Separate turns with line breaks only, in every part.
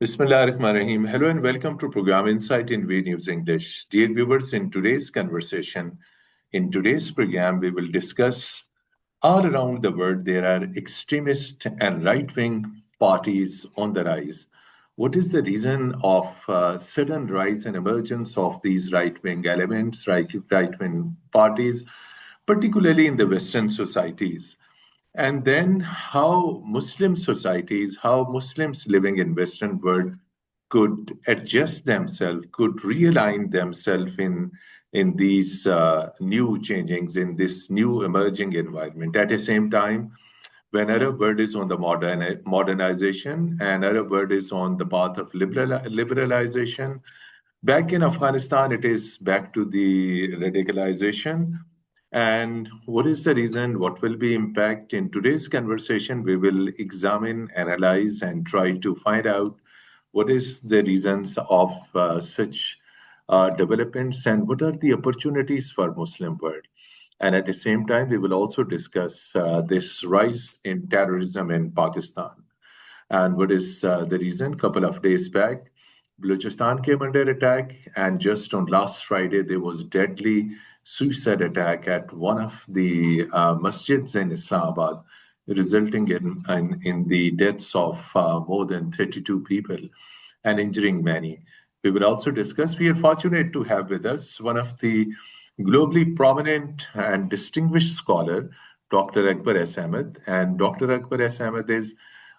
Bismillahirrahmanirrahim. Hello and welcome to program Insight in V News English. Dear viewers, in today's program, we will discuss all around the world there are extremist and right-wing parties on the rise. What is the reason of sudden rise and emergence of these right-wing elements, right-wing parties, particularly in the Western societies? And then how Muslim societies, how Muslims living in Western world could adjust themselves, could realign themselves in these new changings, in this new emerging environment. At the same time, when Arab world is on the modernization and Arab world is on the path of liberalization, back in Afghanistan, it is back to the radicalization. And what is the reason? What will be impact? In today's conversation, we will examine, analyze, and try to find out what is the reasons of such developments and what are the opportunities for Muslim world. And at the same time, we will also discuss this rise in terrorism in Pakistan. And what is the reason? Couple of days back, Balochistan came under attack, and just on last Friday, there was deadly suicide attack at one of the masjids in Islamabad, resulting in the deaths of more than 32 people and injuring many. We will also discuss. We are fortunate to have with us one of the globally prominent and distinguished scholar, Dr. Akbar S. Ahmed. And Dr. Akbar S. Ahmed is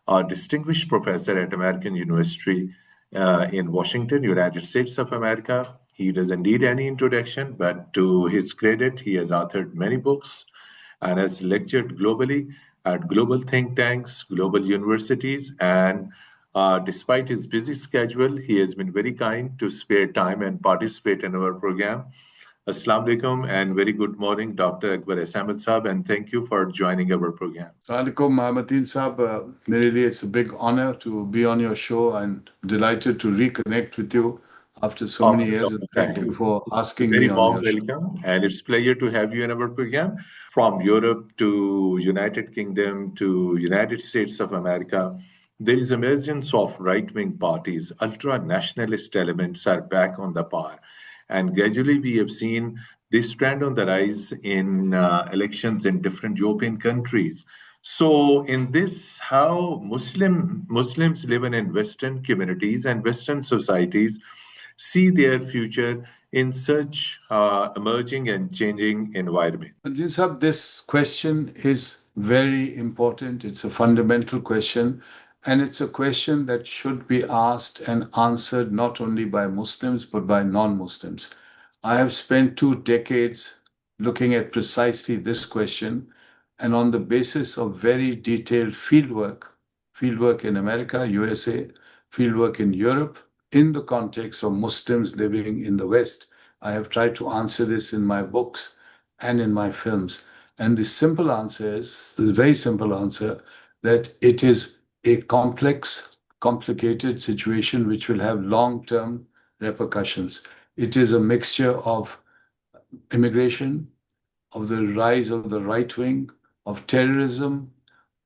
a distinguished professor at American University in Washington, United States of America. He doesn't need any introduction, but to his credit, he has authored many books and has lectured globally at global think tanks, global universities, and despite his busy schedule, he has been very kind to spare time and participate in our program. Assalamu alaikum and very good morning, Dr. Akbar S. Ahmed Saab, and thank you for joining our program.
Assalamualaikum, Mateen Saab. Really, it's a big honor to be on your show and delighted to reconnect with you after so many years. And thank you for asking me on your show.
Welcome, and it's a pleasure to have you in our program. From Europe to United Kingdom to United States of America, there is emergence of right-wing parties. Ultra-nationalist elements are back on the power. And gradually, we have seen this trend on the rise in elections in different European countries. So, in this, how Muslims living in Western communities and Western societies see their future in such emerging and changing environment.
This question is very important. It's a fundamental question. And it's a question that should be asked and answered not only by Muslims, but by non-Muslims. I have spent 2 decades looking at precisely this question, and on the basis of very detailed fieldwork in America, USA, fieldwork in Europe, in the context of Muslims living in the West, I have tried to answer this in my books and in my films. And the simple answer is, the very simple answer, that it is a complex, complicated situation which will have long-term repercussions. It is a mixture of immigration, of the rise of the right wing, of terrorism,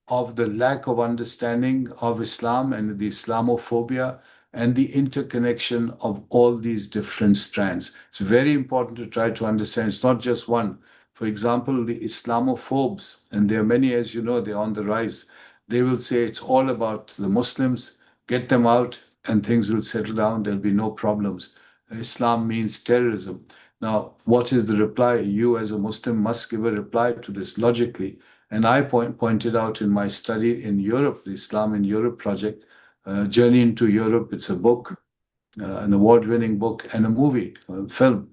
of the lack of understanding of Islam and the Islamophobia, and the interconnection of all these different strands. It's very important to try to understand. It's not just one. For example, the Islamophobes, and there are many, as you know, they're on the rise. They will say it's all about the Muslims, get them out, and things will settle down. There'll be no problems. Islam means terrorism. Now, what is the reply? You, as a Muslim, must give a reply to this logically. And I pointed out in my study in Europe, the Islam in Europe project, Journey into Europe. It's a book, an award-winning book, and a movie, a film.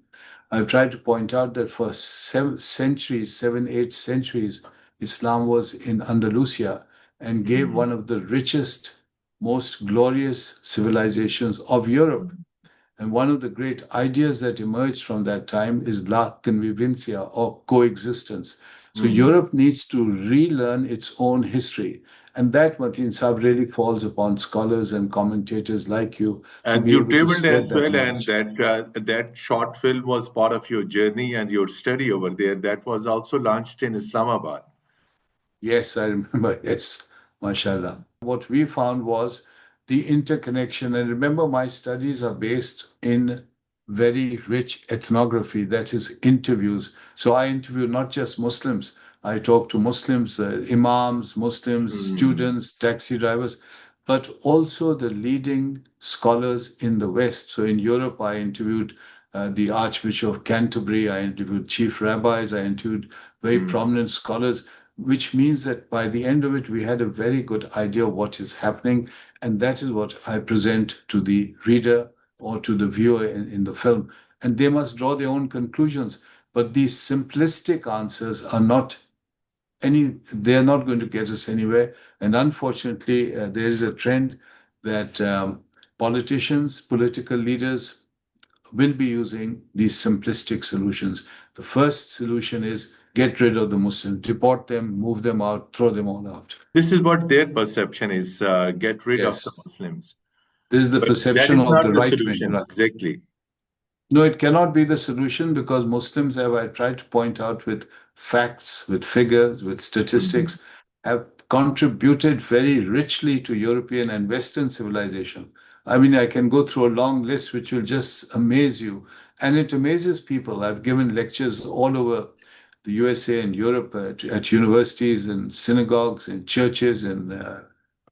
I've tried to point out that for 7 centuries, 7, 8 centuries, Islam was in Andalusia and gave one of the richest, most glorious civilizations of Europe. And one of the great ideas that emerged from that time is la convivencia, or coexistence. So Europe needs to relearn its own history. And that, Mateen Saab, really falls upon scholars and commentators like you.
And you traveled as well, and that short film was part of your journey and your study over there. That was also launched in Islamabad.
Yes, I remember. Yes, mashallah. What we found was the interconnection. And remember, my studies are based in very rich ethnography, that is, interviews. So I interview not just Muslims, I talk to Muslims, imams, Muslims,
Mm,
students, taxi drivers, but also the leading scholars in the West. So in Europe, I interviewed the Archbishop of Canterbury, I interviewed chief rabbis, I interviewed very
mm.
prominent scholars, which means that by the end of it, we had a very good idea of what is happening. And that is what I present to the reader or to the viewer in the film. And they must draw their own conclusions. But these simplistic answers are not they are not going to get us anywhere. And unfortunately, there is a trend that politicians, political leaders will be using these simplistic solutions. The first solution is get rid of the Muslims, deport them, move them out, throw them all out.
This is what their perception is, get rid of the
Yes,
Muslims.
this is the
But that
perception
is
of
not
the
the
right wing.
solution,
Right.
exactly.
No, it cannot be the solution because Muslims have, I tried to point out with facts, with figures, with
Mm,
statistics, have contributed very richly to European and Western civilization. I mean, I can go through a long list which will just amaze you. And it amazes people. I've given lectures all over the USA and Europe at universities and synagogues and churches and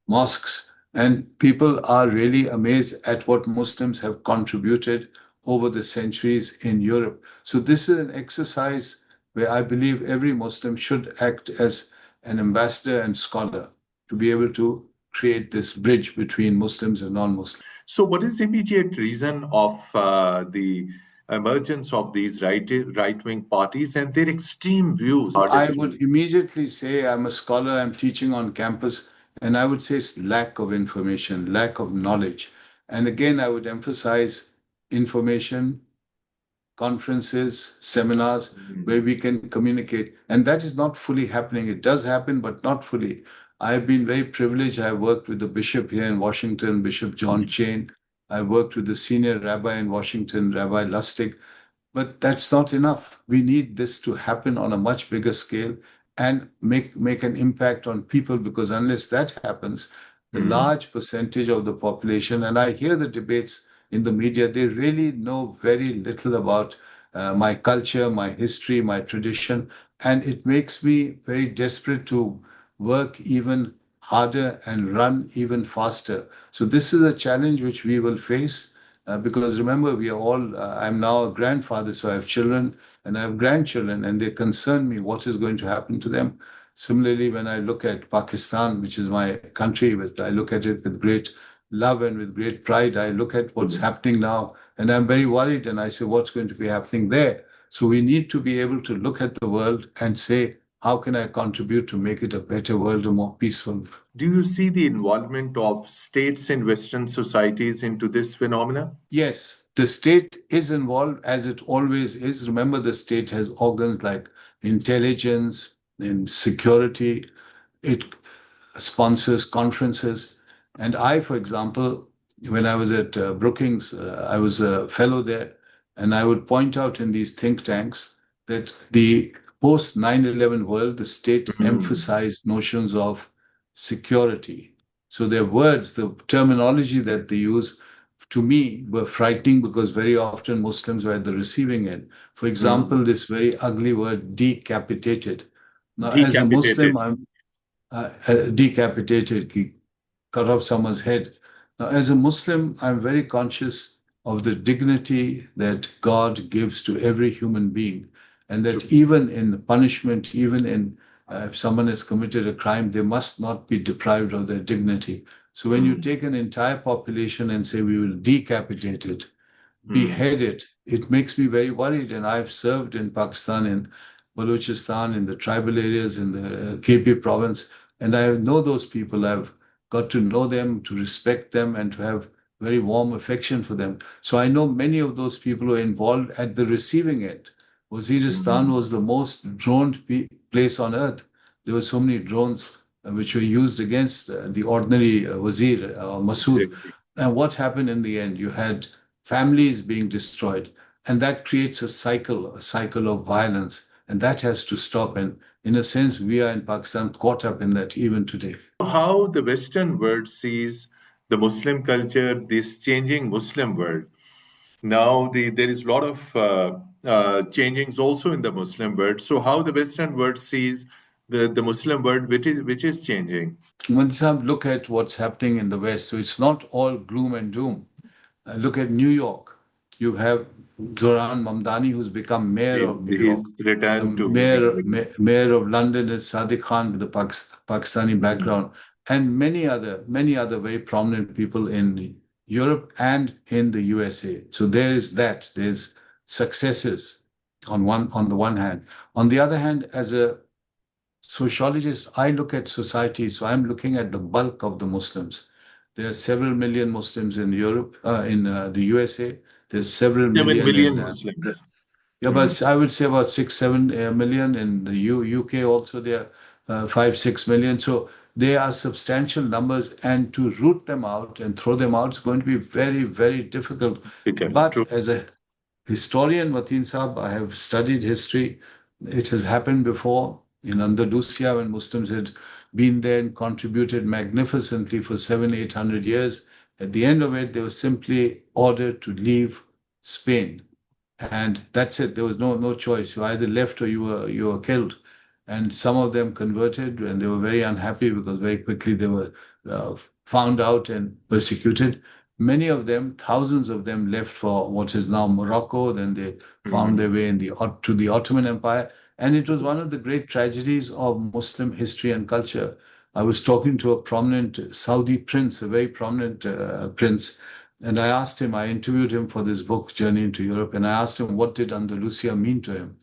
mosques. And people are really amazed at what Muslims have contributed over the centuries in Europe. So, this is an exercise where I believe every Muslim should act as an ambassador and scholar to be able to create this bridge between Muslims and non Muslims.
So, what is the immediate reason of the emergence of these right-wing parties and their extreme views about
I would
Islam?
immediately say I'm a scholar, I'm teaching on campus, and I would say it's lack of information, lack of knowledge. And again, I would emphasize information, conferences, seminars where
Mm,
we can communicate. And that is not fully happening. It does happen, but not fully. I've been very privileged. I worked with the bishop here in Washington, Bishop John
mm,
Chain. I worked with the senior rabbi in Washington, Rabbi Lustig. But that's not enough. We need this to happen on a much bigger scale and make an impact on people, because unless that happens, the
mm,
large percentage of the population, and I hear the debates in the media, they really know very little about my culture, my history, my tradition. And it makes me very desperate to work even harder and run even faster. So, this is a challenge which we will face because remember, we are all, I'm now a grandfather, so I have children and I have grandchildren, and they concern me what is going to happen to them. Similarly, when I look at Pakistan, which is my country, I look at it with great love and with great pride. I look at what's
mm.
happening now, and I'm very worried, and I say, what's going to be happening there? So we need to be able to look at the world and say, how can I contribute to make it a better world, a more peaceful?
Do you see the involvement of states in Western societies into this phenomena?
Yes, the state is involved as it always is. Remember, the state has organs like intelligence and security. It sponsors conferences. And I, for example, when I was at Brookings, I was a fellow there, and I would point out in these think tanks that the post 9/11 world, the state
Mm,
emphasized notions of security. So their words, the terminology that they use, to me, were frightening because very often Muslims were at the receiving end. For example,
mm.
this very ugly word, decapitated. Now, as a
Decapitated.
Muslim, I'm decapitated, cut off someone's head. Now, as a Muslim, I'm very conscious of the dignity that God gives to every human being, and that even in punishment, even in if someone has committed a crime, they must not be deprived of their dignity. So when you
Mm,
take an entire population and say we will decapitate it,
mm,
beheaded, it makes me very worried. And I've served in Pakistan, in Balochistan, in the tribal areas, in the KP province, and I know those people. I've got to know them, to respect them, and to have very warm affection for them. So I know many of those people who are involved at the receiving end. Waziristan
mm.
was the most droned place on earth. There were so many drones which were used against the ordinary Wazir, Masood.
Exactly.
And what happened in the end? You had families being destroyed. And that creates a cycle of violence. And that has to stop. And in a sense, we are in Pakistan caught up in that even today.
How the Western world sees the Muslim culture, this changing Muslim world. Now, there is a lot of changings also in the Muslim world. So, how the Western world sees the Muslim world, which is changing.
When some look at what's happening in the West, so it's not all gloom and doom. Look at New York. You have Zoran Mamdani, who's become mayor of New York.
He's
The
returned to
mayor of London is Sadiq Khan with a Pakistani
Mhm.
background, and many other very prominent people in Europe and in the USA. So there is that. There's successes on the one hand. On the other hand, as a sociologist, I look at society, so I'm looking at the bulk of the Muslims. There are several million Muslims in Europe, in the USA. There's several million in
7 million Muslims.
yeah,
Mhm.
but I would say about 6, 7 million in the UK also. There are 5, 6 million. So they are substantial numbers, and to root them out and throw them out is going to be very, very difficult.
True.
But as a historian, Mateen Saab, I have studied history. It has happened before in Andalusia when Muslims had been there and contributed magnificently for 700, 800 years. At the end of it, they were simply ordered to leave Spain, and that's it. There was no choice. You either left or you were killed. And some of them converted, and they were very unhappy because very quickly they were found out and persecuted. Many of them, thousands of them, left for what is now Morocco. Then they found their
Mhm.
way to the Ottoman Empire, and it was one of the great tragedies of Muslim history and culture. I was talking to a prominent Saudi prince, a very prominent prince, and I interviewed him for this book, Journey into Europe, and I asked him, what did Andalusia mean to him?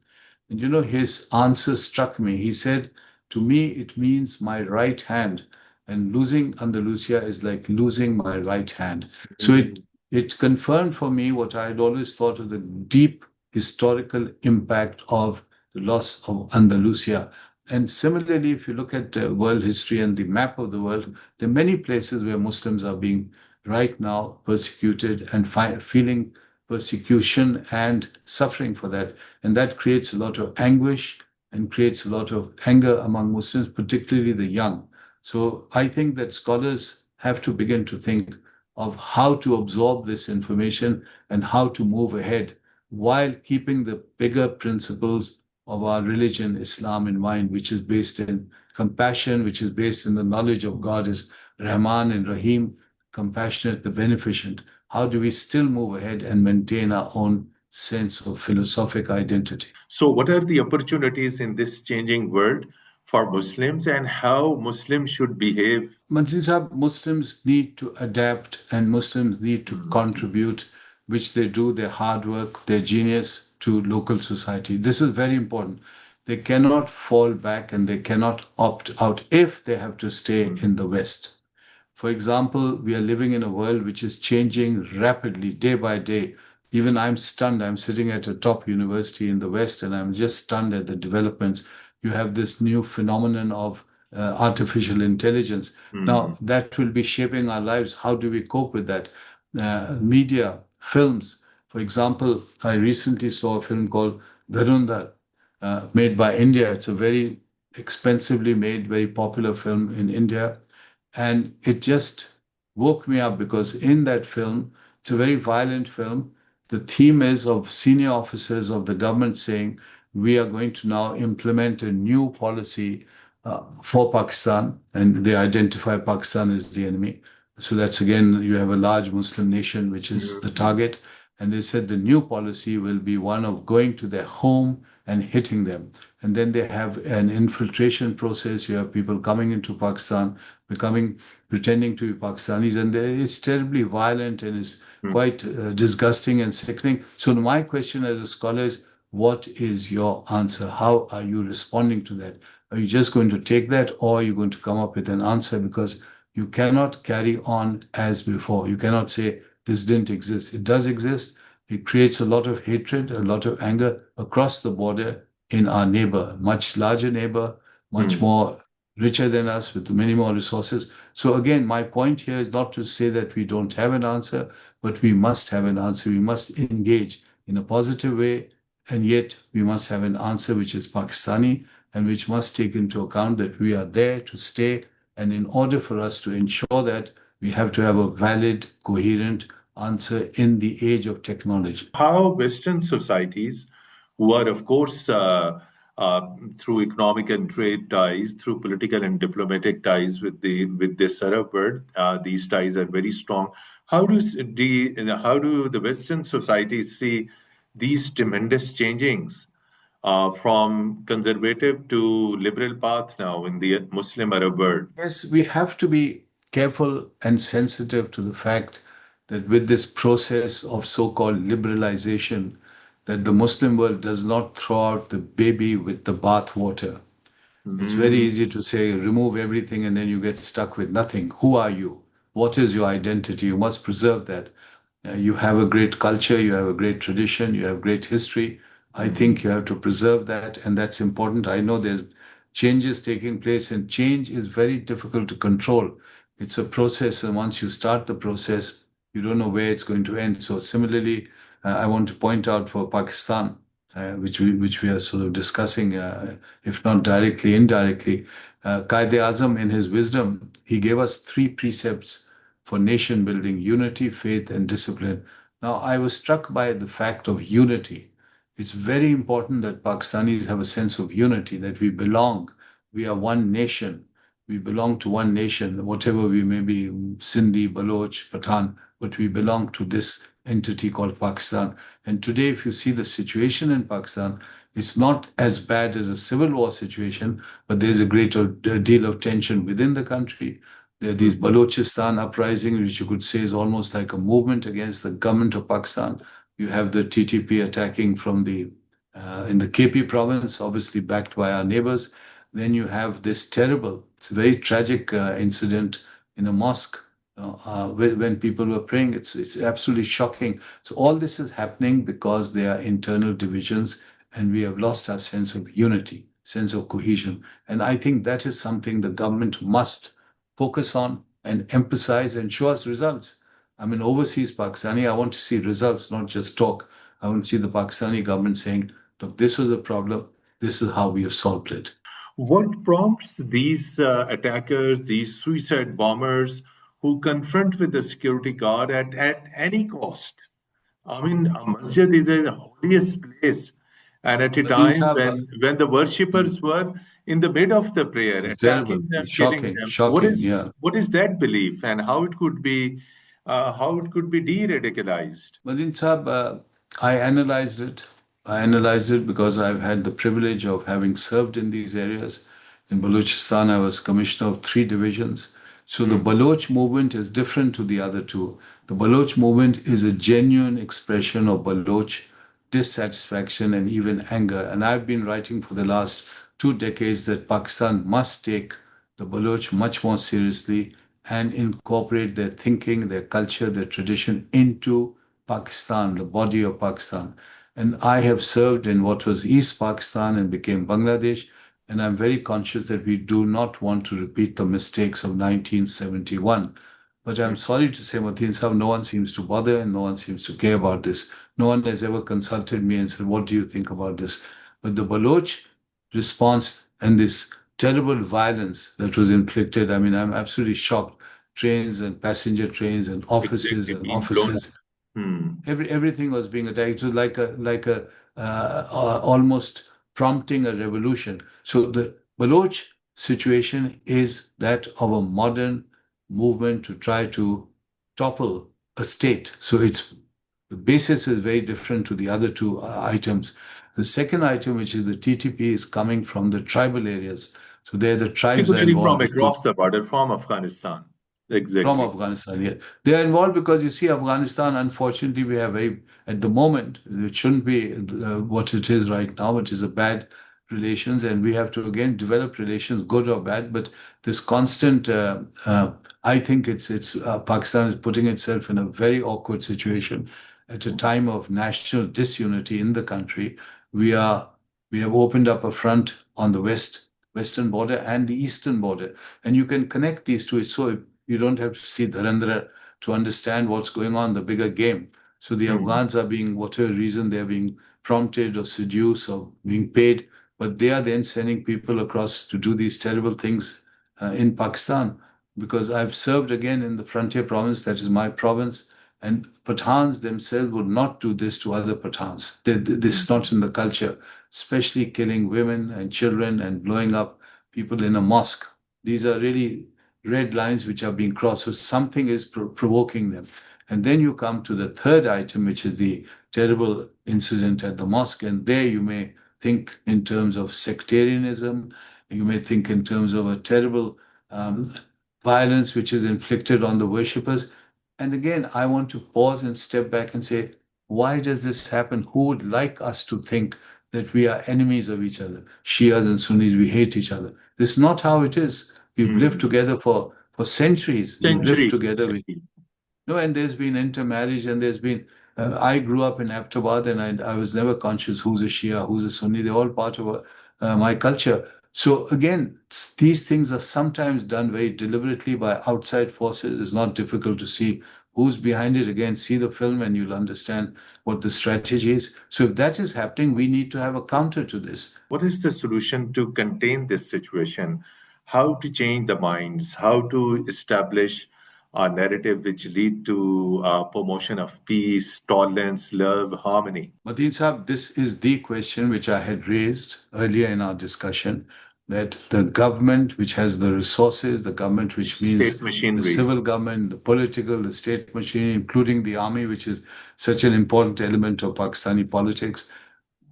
And his answer struck me. He said, to me, it means my right hand. And losing Andalusia is like losing my right hand. So
Mhm.
it confirmed for me what I had always thought of the deep historical impact of the loss of Andalusia. And similarly, if you look at world history and the map of the world, there are many places where Muslims are being right now persecuted and feeling persecution and suffering for that. And that creates a lot of anguish and creates a lot of anger among Muslims, particularly the young. So I think that scholars have to begin to think of how to absorb this information and how to move ahead while keeping the bigger principles of our religion, Islam, in mind, which is based in compassion, which is based in the knowledge of God as Rahman and Rahim, compassionate, the beneficent. How do we still move ahead and maintain our own sense of philosophic identity?
So, what are the opportunities in this changing world for Muslims, and how Muslims should behave?
Manzil Sahab, Muslims need to adapt and Muslims need to
Mhm.
contribute, which they do, their hard work, their genius to local society. This is very important. They cannot fall back and they cannot opt out if they have to stay in the West. For example, we are living in a world which is changing rapidly day by day. Even I'm stunned. I'm sitting at a top university in the West and I'm just stunned at the developments. You have this new phenomenon of artificial intelligence.
Mhm.
Now, that will be shaping our lives. How do we cope with that? Media, films. For example, I recently saw a film called Dharundhar, made by India. It's a very expensively made, very popular film in India, and it just woke me up because in that film, it's a very violent film. The theme is of senior officers of the government saying, we are going to now implement a new policy for Pakistan, and they identify Pakistan as the enemy. So that's again, you have a large Muslim nation, which is the
Mhm.
target. And they said the new policy will be one of going to their home and hitting them. And then they have an infiltration process. You have people coming into Pakistan, becoming pretending to be Pakistanis, and it's terribly violent and is
Mhm.
quite disgusting and sickening. So my question as a scholar is, what is your answer? How are you responding to that? Are you just going to take that, or are you going to come up with an answer? Because you cannot carry on as before. You cannot say this didn't exist. It does exist. It creates a lot of hatred, a lot of anger across the border in our neighbor, much larger neighbor, much
Mhm.
more richer than us with many more resources. So again, my point here is not to say that we don't have an answer, but we must have an answer. We must engage in a positive way, and yet we must have an answer which is Pakistani and which must take into account that we are there to stay. And in order for us to ensure that, We have to have a valid, coherent answer in the age of technology.
How Western societies, who are, of course, uh, through economic and trade ties, through political and diplomatic ties with this Arab world, these ties are very strong. How do the Western societies see these tremendous changings from conservative to liberal path now in the Muslim Arab world?
Yes, we have to be careful and sensitive to the fact that with this process of so-called liberalization, that the Muslim world does not throw out the baby with the bathwater. It's very
Mm,
easy to say remove everything and then you get stuck with nothing. Who are you? What is your identity? You must preserve that. You have a great culture, you have a great tradition, you have great history. I think
mm,
you have to preserve that, and that's important. I know there's changes taking place, and change is very difficult to control. It's a process, and once you start the process, you don't know where it's going to end. So, similarly, I want to point out for Pakistan, which we are sort of discussing, if not directly, indirectly. Qaid-e-Azam, in his wisdom, he gave us three precepts for nation building: unity, faith, and discipline. Now, I was struck by the fact of unity. It's very important that Pakistanis have a sense of unity, that we belong. We are one nation. We belong to one nation, whatever we may be, Sindhi, Baloch, Pathan, but we belong to this entity called Pakistan. And today, if you see the situation in Pakistan, it's not as bad as a civil war situation, but there's a deal of tension within the country. There are these
mm,
Balochistan uprisings, which you could say is almost like a movement against the government of Pakistan. You have the TTP attacking from the in the KP province, obviously backed by our neighbors. Then you have this terrible, it's a very tragic incident in a mosque when people were praying. It's absolutely shocking. So all this is happening because there are internal divisions, and we have lost our sense of unity, sense of cohesion. And I think that is something the government must focus on and emphasize and show us results. I mean, overseas Pakistani, I want to see results, not just talk. I want to see the Pakistani government saying, look, this was a problem. This is how we have solved it.
what prompts these attackers, these suicide bombers who confront with the security guard at any cost? I mean, a masjid is a holiest place, and at a
Madin
time
Sahab,
when the worshippers were in the mid of the prayer,
it's terrible.
attacking them,
It's
killing
shocking,
them,
shocking. Yeah.
what is that belief, and how it could be de-radicalized?
Madin Sahab, I analyzed it. I analyzed it because I've had the privilege of having served in these areas. In Balochistan, I was commissioner of three divisions. So the
Mm,
Baloch movement is different to the other two. The Baloch movement is a genuine expression of Baloch dissatisfaction and even anger. And I've been writing for the last 2 decades that Pakistan must take the Baloch much more seriously and incorporate their thinking, their culture, their tradition into Pakistan, the body of Pakistan. And I have served in what was East Pakistan and became Bangladesh. And I'm very conscious that we do not want to repeat the mistakes of 1971. But I'm
mm,
sorry to say, Mateen Sahib, no one seems to bother and no one seems to care about this. No one has ever consulted me and said, what do you think about this? But the Baloch response and this terrible violence that was inflicted, I mean, I'm absolutely shocked. Trains and passenger trains and offices
exactly,
and
being blown up.
offices,
Hmm.
everything was being attacked. It was like a almost prompting a revolution. So the Baloch situation is that of a modern movement to try to topple a state. So it's the basis is very different to the other two items. The second item, which is the TTP, is coming from the tribal areas. So there the tribes are
Particularly
involved
from
because
across the border, from Afghanistan.
from
Exactly.
Afghanistan. Yeah, they are involved because you see, Afghanistan. Unfortunately, we have a at the moment it shouldn't be what it is right now, which is a bad relations, and we have to again develop relations, good or bad. But this constant, I think it's Pakistan is putting itself in a very awkward situation at a time of national disunity in the country. We are we have opened up a front on the western border and the eastern border, and you can connect these two. So you don't have to see Dharendra to understand what's going on, the bigger game. So the
Hmm.
Afghans are being, whatever reason, they're being prompted or seduced or being paid, but they are then sending people across to do these terrible things in Pakistan. because I've served again in the frontier province, that is my province, and Pathans themselves would not do this to other Pathans. This is not in the culture, especially killing women and children and blowing up people in a mosque. These are really red lines which are being crossed. So something is provoking them. And then you come to the third item, which is the terrible incident at the mosque. And there you may think in terms of sectarianism, you may think in terms of a terrible violence which is inflicted on the worshippers. And again, I want to pause and step back and say, why does this happen? Who would like us to think that we are enemies of each other? Shias and Sunnis, we hate each other. This is not how it is. We've lived together for centuries. We've lived
Century.
together. No, and there's been intermarriage, and there's been. I grew up in Ahmedabad, and I was never conscious who's a Shia, who's a Sunni. They're all part of my culture. So again, these things are sometimes done very deliberately by outside forces. It's not difficult to see who's behind it. Again, see the film, and you'll understand what the strategy is. So if that is happening, we need to have a counter to this.
What is the solution to contain this situation? How to change the minds? How to establish a narrative which lead to promotion of peace, tolerance, love, harmony?
Mateen Saab, this is the question which I had raised earlier in our discussion, that the government which has the resources, the government which
State
means the
machinery.
civil government, the political, the state machine, including the army, which is such an important element of Pakistani politics,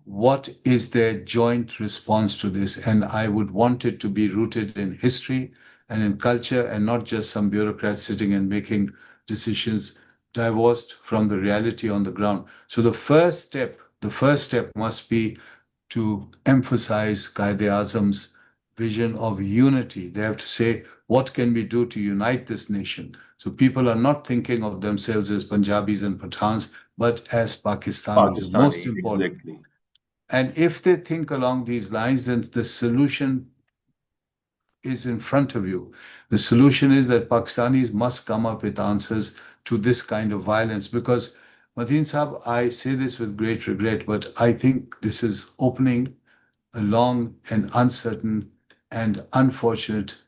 what is their joint response to this? And I would want it to be rooted in history and in culture, and not just some bureaucrats sitting and making decisions divorced from the reality on the ground. So the first step must be to emphasize Qaid-e-Azam's vision of unity. They have to say, what can we do to unite this nation? So people are not thinking of themselves as Punjabis and Pathans, but as Pakistan, which is most
Pakistani,
important.
exactly.
And if they think along these lines, then the solution is in front of you. The solution is that Pakistanis must come up with answers to this kind of violence, because Mateen Saab, I say this with great regret, but I think this is opening a long and uncertain and unfortunate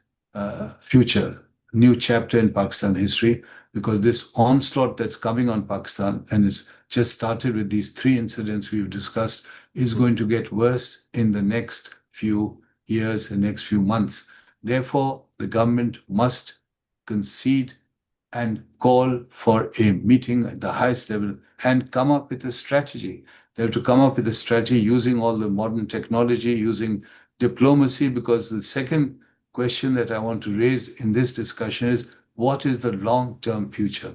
future, new chapter in Pakistan history, because this onslaught that's coming on Pakistan, and it's just started with these three incidents we've discussed, is going to get worse in the next few years, the next few months. Therefore, the government must concede and call for a meeting at the highest level and come up with a strategy. They have to come up with a strategy using all the modern technology, using diplomacy, because the second question that I want to raise in this discussion is, what is the long-term future?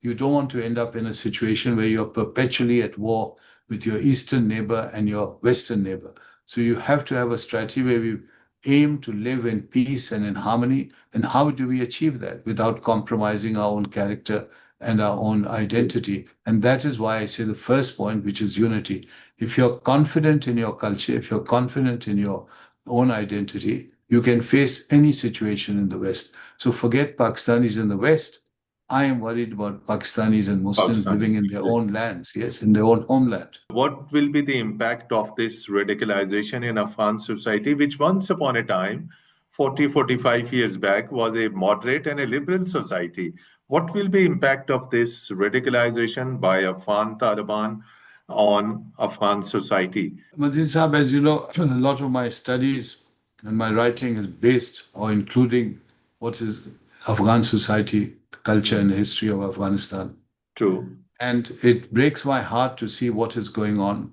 You don't want to end up in a situation where you're perpetually at war with your eastern neighbor and your western neighbor. So you have to have a strategy where we aim to live in peace and in harmony. And how do we achieve that without compromising our own character and our own identity? And that is why I say the first point, which is unity. If you're confident in your culture, if you're confident in your own identity, you can face any situation in the West. So forget Pakistanis in the West. I am worried about Pakistanis and Muslims
Pakistani,
living in their
exactly.
own lands, yes, in their own homeland.
What will be the impact of this radicalization in Afghan society, which once upon a time, 40, 45 years back, was a moderate and a liberal society? What will be impact of this radicalization by Afghan Taliban on Afghan society?
Madin Saab, as you know, a lot of my studies and my writing is based or including what is Afghan society, the culture and the history of Afghanistan.
True.
And it breaks my heart to see what is going on.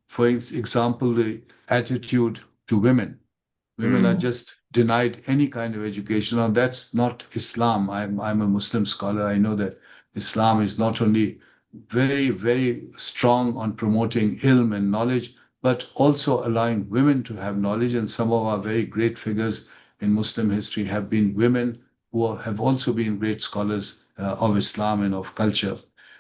For example, the attitude to women. Women are
Mm.
just denied any kind of education. Now, that's not Islam. I'm a Muslim scholar. I know that Islam is not only very, very strong on promoting ilm and knowledge, but also allowing women to have knowledge. And some of our very great figures in Muslim history have been women who have also been great scholars of Islam and of culture.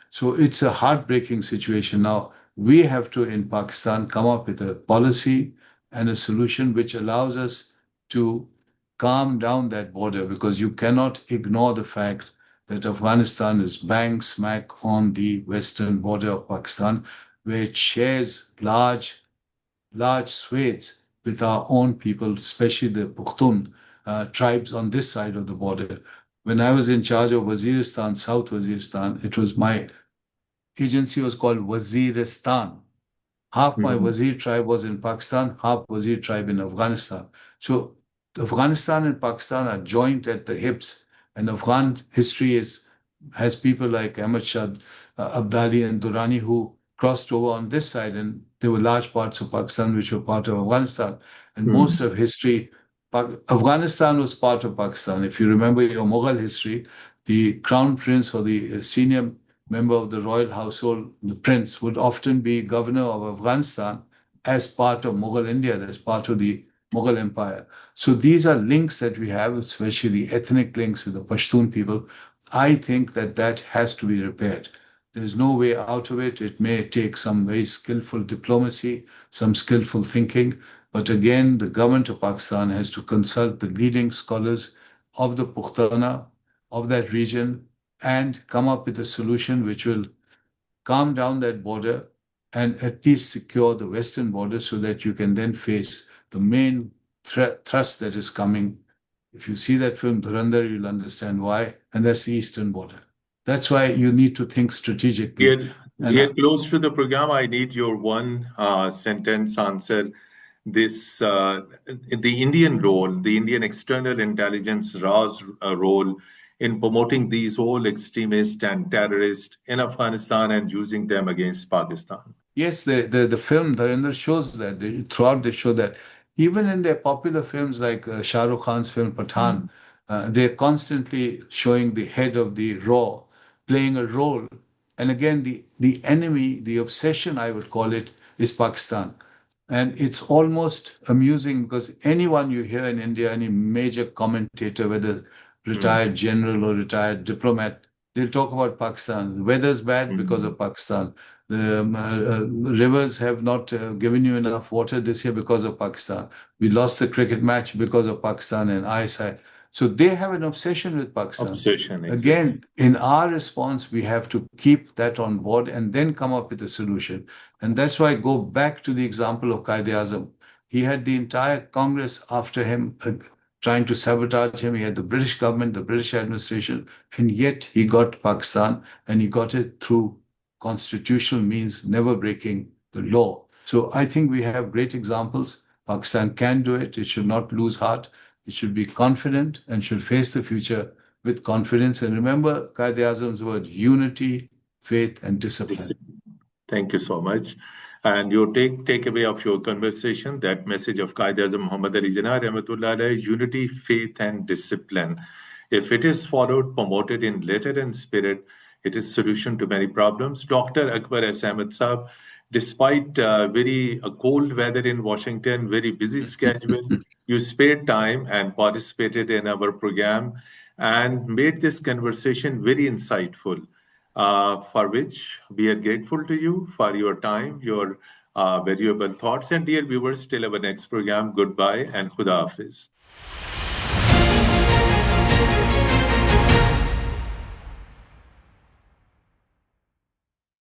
So it's a heartbreaking situation. Now, we have to, in Pakistan, come up with a policy and a solution which allows us to calm down that border, because you cannot ignore the fact that Afghanistan is bang smack on the western border of Pakistan, where it shares large swathes with our own people, especially the Pushtun. tribes on this side of the border. When I was in charge of Waziristan, South Waziristan, it was my agency was called Waziristan. Half my
Mhm.
Wazir tribe was in Pakistan, half Wazir tribe in Afghanistan. So Afghanistan and Pakistan are joined at the hips, and Afghan history has people like Ahmed Shah, Abdali, and Durrani who crossed over on this side, and there were large parts of Pakistan which were part of Afghanistan. And most
Mhm.
of history, Afghanistan was part of Pakistan. If you remember your Mughal history, the crown prince or the senior member of the royal household, the prince, would often be governor of Afghanistan as part of Mughal India, as part of the Mughal Empire. So these are links that we have, especially ethnic links with the Pashtun people. I think that that has to be repaired. There's no way out of it. It may take some very skillful diplomacy, some skillful thinking. But again, the government of Pakistan has to consult the leading scholars of the Pukhtana, of that region, and come up with a solution which will calm down that border and at least secure the western border so that you can then face the main thrust that is coming. If you see that film Dhurandhar, you'll understand why, and that's the eastern border. That's why you need to think strategically.
We
And
are close to the program. I need your one sentence answer. This the Indian role, the Indian external intelligence RA's role in promoting these whole extremists and terrorists in Afghanistan and using them against Pakistan.
yes, the film Dharinder shows that. Throughout they show that. Even in their popular films like Shah Rukh Khan's film Pathan,
Mm.
they're constantly showing the head of the RAW playing a role. And again, the enemy, the obsession, I would call it, is Pakistan. And it's almost amusing because anyone you hear in India, any major commentator, whether
Mm.
retired general or retired diplomat, they'll talk about Pakistan. The weather's bad because
Mm.
of Pakistan. The rivers have not given you enough water this year because of Pakistan. We lost the cricket match because of Pakistan and ISI. So they have an obsession with Pakistan.
Obsession, exactly.
Again, in our response, we have to keep that on board and then come up with a solution. And that's why I go back to the example of Quaid-e-Azam. He had the entire Congress after him, trying to sabotage him. He had the British government, the British administration, and yet he got Pakistan, and he got it through constitutional means, never breaking the law. So I think we have great examples. Pakistan can do it. It should not lose heart. It should be confident and should face the future with confidence. And remember Quaid-e-Azam's word, unity, faith, and discipline.
Thank you so much. And your takeaway of your conversation, that message of Qaid Azam Muhammad Ali Jinnah, Rahmatullah alayhi, unity, faith, and discipline. If it is followed, promoted in letter and spirit, it is solution to many problems. Dr. Akbar S. Ahmed Saab, despite very cold weather in Washington, very busy schedule, you spared time and participated in our program and made this conversation very insightful, for which we are grateful to you for your time, your valuable thoughts. And dear viewers, till our next program, goodbye and Khuda Hafiz.